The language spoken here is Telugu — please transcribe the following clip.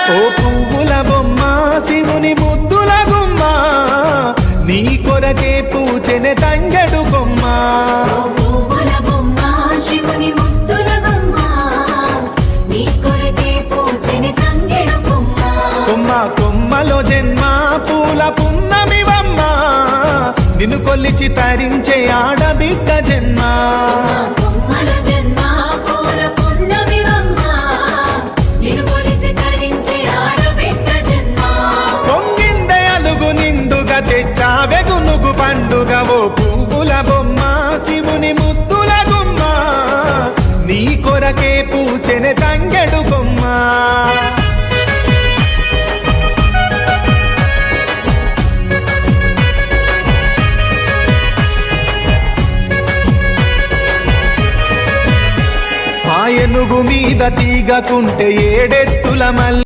ఓ పువ్వుల బొమ్మ శివుని ముద్దుల గుమ్మ నీ కొరకే పూచెనే తంగెడు కొమ్మ కొమ్మ కొమ్మలో జన్మ పూల పున్నమివమ్మ నిన్ను కొల్లిచి తరించే ఆడబిడ్డ జన్మ పొంగిందే అలుగు నిండుగా తెచ్చావె గునుగు పండుగ ఓ పువ్వుల బొమ్మ శివుని ముద్దుల గుమ్మ నీ కొరకే పూచెనే తంగెడు కొమ్మ ఏనుగు మీద తీగకుంటే ఏడెత్తుల మల్లి